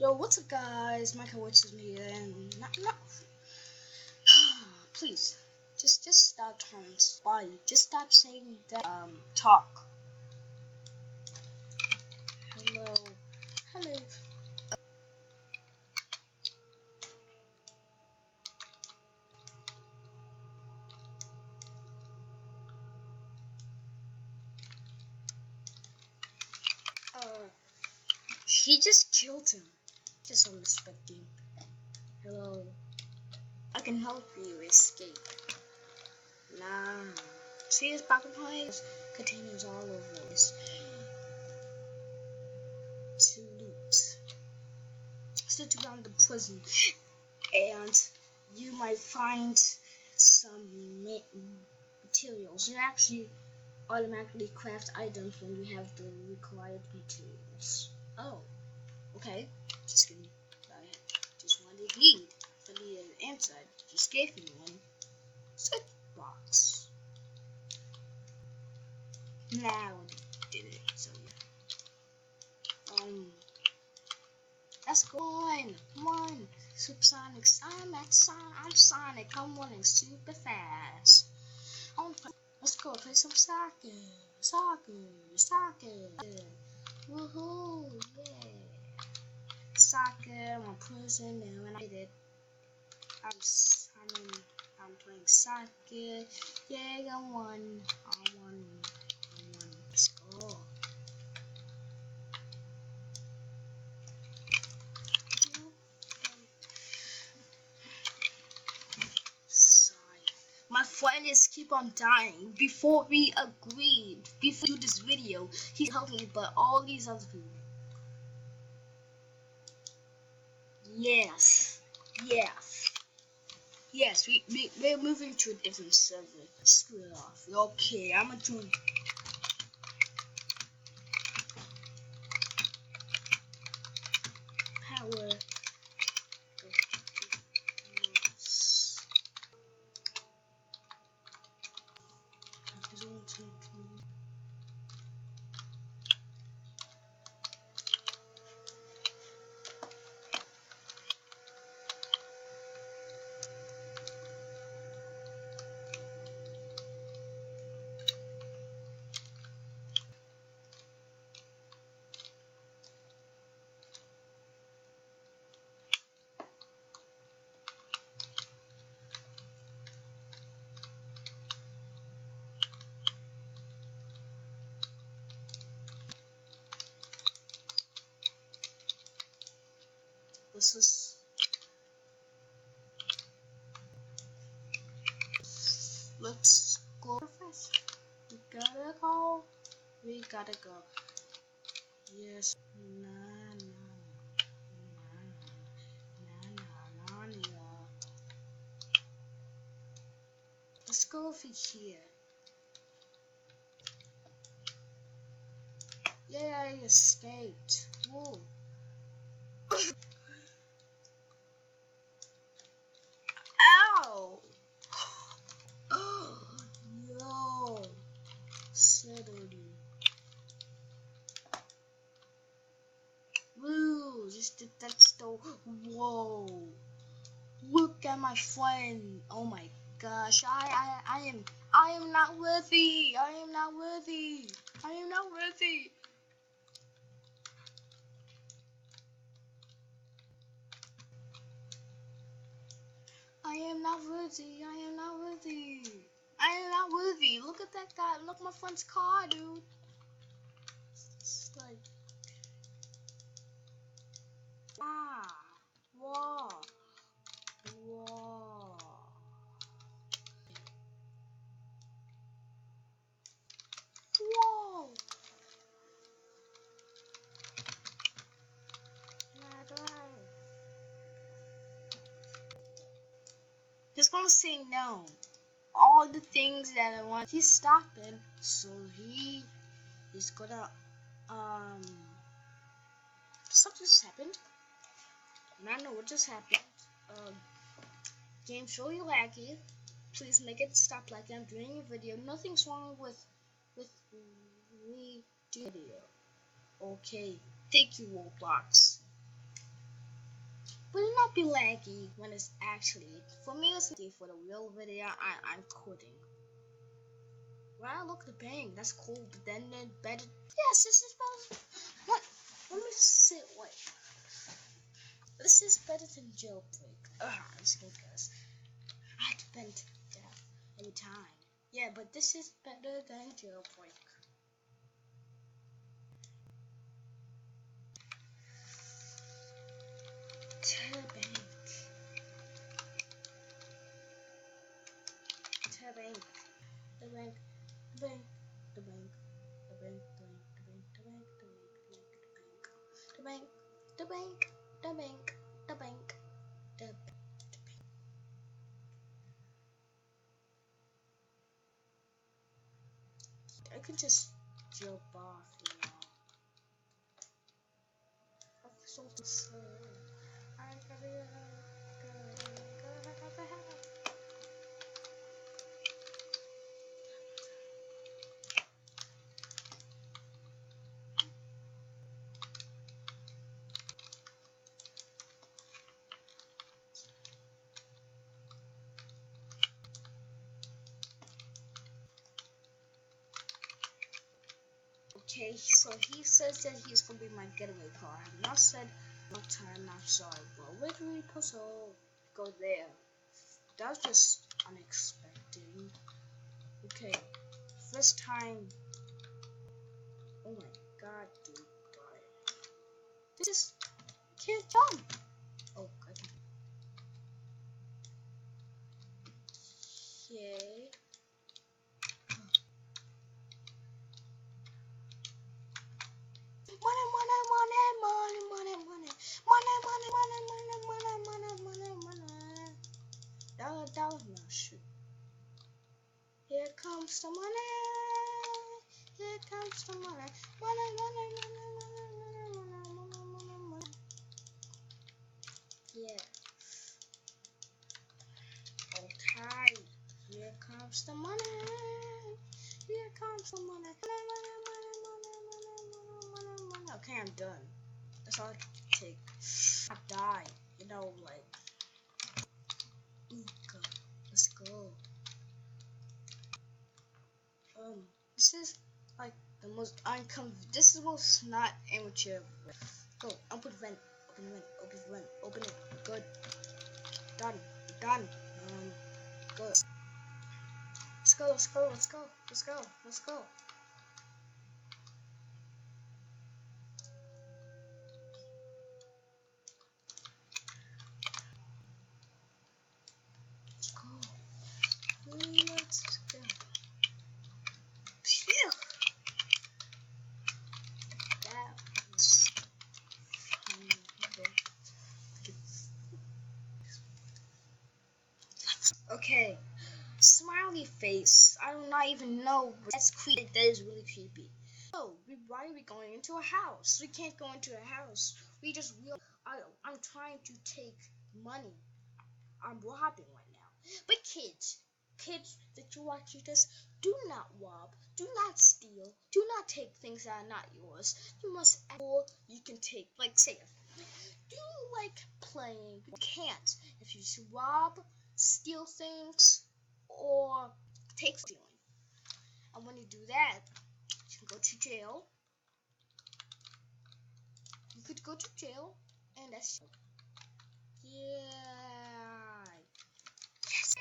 Yo, what's up, guys? Michael Woods is me, and please, just stop trying to spy. Just stop saying that. Talk. Hello, hello. She just killed him. Just unexpected. Hello, I can help you escape. Nah. See his pocket pies? Containers all over this. To loot. Sit around the prison, and you might find some materials. You actually automatically craft items when you have the required materials. Oh, okay. Just kidding. I just wanted to lead for the answer. Just gave me one. Set box. Now did it. So yeah. Let's go on. Come on. Supersonic. I'm Sonic. I'm running super fast. Let's go play some soccer. Soccer. Woohoo! Yeah. Soccer. I'm a prison now, and I did it. I'm playing soccer. Yeah, I won. Let's go. My friend is keep on dying. Before we agreed, before we do this video, he helped me, but all these other people. Yes. We're moving to a different server. Screw it off. Okay, I'm gonna join. Power. Let's go first. We gotta go. Yes. Let's go over here. Yeah, I escaped. Whoa. Ow! Yo. Settled. Woo! Just did that stove. Whoa! Look at my friend. Oh my gosh! I am not worthy. I am not worthy. I am not worthy. I am not worthy. I am not worthy. I am not worthy. Look at that guy. Look at my friend's car, dude. It's like, whoa. Whoa. He's gonna say no. All the things that I want. He's stopping, so he is gonna something just happened. I don't know what just happened. Game's really laggy. Please make it stop laggy. I'm doing a video. Nothing's wrong with me doing a video. Okay. Thank you, Roblox. might be laggy when it's actually, for me it's laggy. For the real video, I'm quitting. Wow, look at the bang, that's cool, but then better. Yes, this is better. What? Let me sit, wait. This is better than jailbreak. I'm just gonna guess. I had to bend to death every time. Yeah, but this is better than jailbreak. To the bank. To the bank. The bank. The bank. The bank. The bank. The bank. The bank. The bank. The bank. The bank. The bank. The bank. I could just jump off, you know. I feel so sad. I gotta Okay, so he says that he's gonna be my getaway car. I have not said what time, I'm sorry, but where do we supposed to go there? That was just unexpected. Okay, first time. Oh my god, dude. This is can't jump. Oh, I can. Okay. Dollar, no, shoot. Here comes the money. Here comes the money. Money. Yeah. Okay. Here comes the money. Here comes the money. Okay, I'm done. That's all I can take. I died. You know, like. God. Let's go. This is like the most this is the most not amateur. Go, open vent, open vent, open vent, open it. Good. Done. Done. Good. Let's go, let's go, let's go, let's go, let's go. Let's go. Let's go. Phew. That was okay. Smiley face. I do not even know. That's creepy. That is really creepy. Oh, why are we going into a house? We can't go into a house. I'm trying to take money. I'm robbing right now. But kids that you watch this, do not rob, do not steal, do not take things that are not yours. You must act, or you can take, like, say, do you like playing? You can't. If you rob, steal things, or take stealing. And when you do that, you can go to jail. You could go to jail, and that's yeah.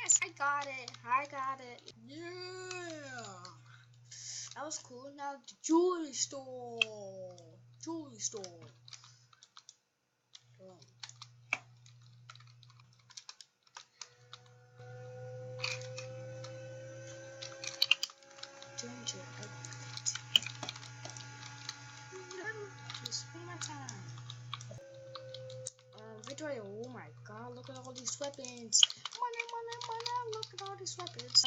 Yes, I got it. I got it. Yeah. That was cool. Now the jewelry store. Jewelry store. Ginger outfit. Just spend my time. Victoria, oh my god, look at all these weapons. Money, look at all these weapons.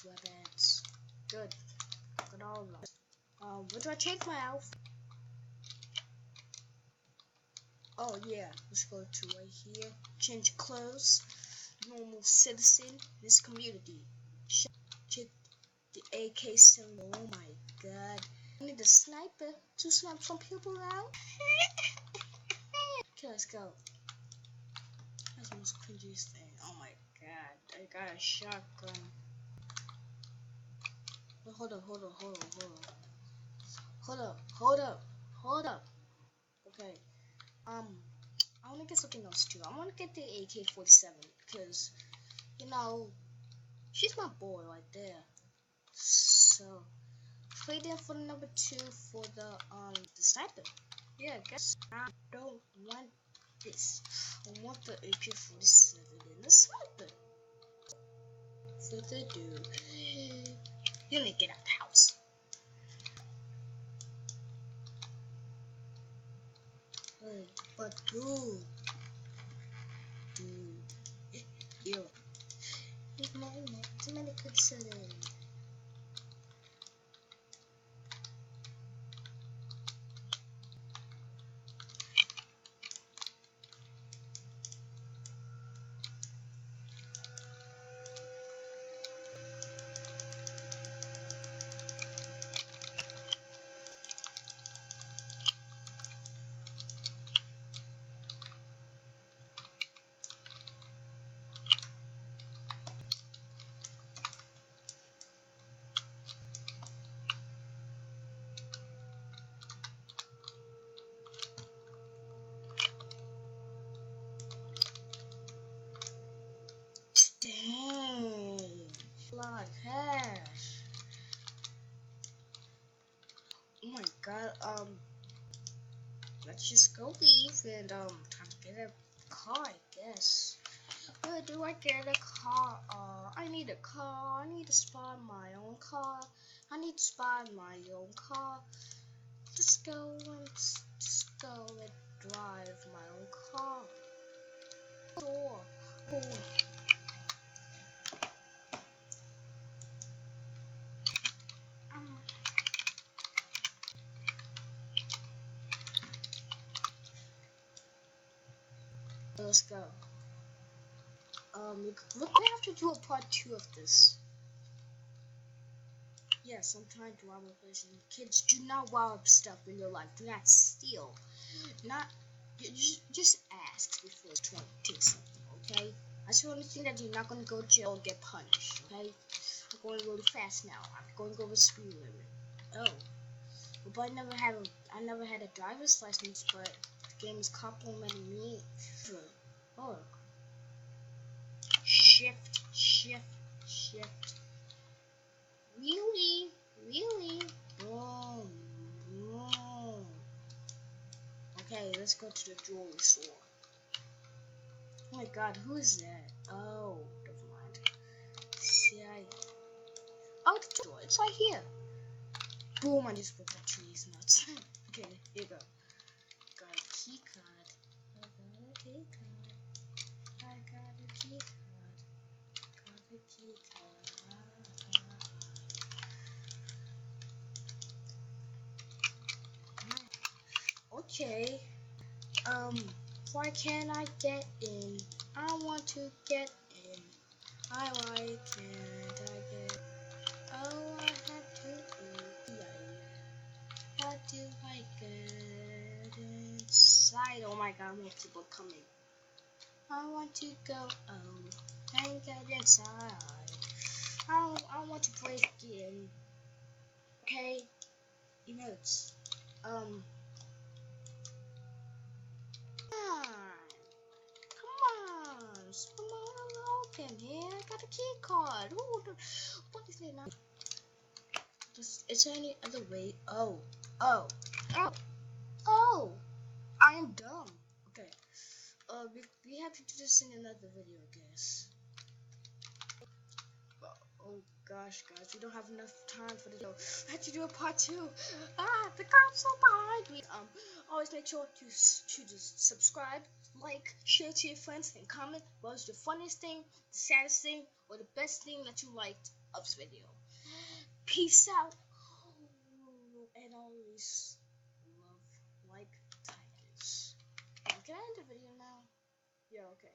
Weapons. Good. Look at all of them. Where do I change my outfit? Oh yeah, let's go to right here. Change clothes. Normal citizen. This community. Check the AK symbol. Oh my god. I need a sniper to snipe some people out. Okay, let's go. That's the most cringiest thing. Oh my god, I got a shotgun. Wait, hold up. Okay, I wanna get something else too. I wanna get the AK-47 because, you know, she's my boy right there. So, trade in for the number 2 for the sniper. Yeah, I guess I don't want this. I want the AK-47 and the sniper. Further ado, you need to get out the house. But dude, yo, it's many consider. Dang, a lot of cash. Oh my god, let's just go leave and time to get a car, I guess. Where do I get a car? I need a car. I need to spawn my own car. I need to spawn my own car. Just go and drive my own car. Door. Oh. Let's go. We're gonna have to do a part 2 of this. Yes, I'm trying to rob a place. Kids, do not rob stuff in your life. Do not steal. Not just ask before you try to take something. Okay? I just want to think that you're not gonna go to jail or get punished. Okay? I'm going really fast now. I'm going to go with speed limit. Oh, but I never had a driver's license, but the game is complimenting me. Oh, shift. Really? Boom. Okay, let's go to the jewelry store. Oh my god, who is that? Oh, never mind. See, oh, the door, it's right here. Boom, I just broke that tree's nuts. Okay, here you go. Got a key card. I got a key card. Okay. Why can't I get in? I want to get in. Why can't I get? Oh, I have to do. How do I get inside? Oh my god, more people coming. I want to go and get inside. I want to break in. Okay, emotes. Come on, open here. I got a key card. Ooh, what is it now? Is there any other way? Oh. I am dumb. Okay. We have to do this in another video, I guess. Oh gosh, guys, we don't have enough time for the video. I have to do a part 2. The cops are behind me. Always make sure to just subscribe, like, share to your friends, and comment what was the funniest thing, the saddest thing, or the best thing that you liked of this video. Peace out, and always love like tigers. Can I end the video now? Yeah, okay.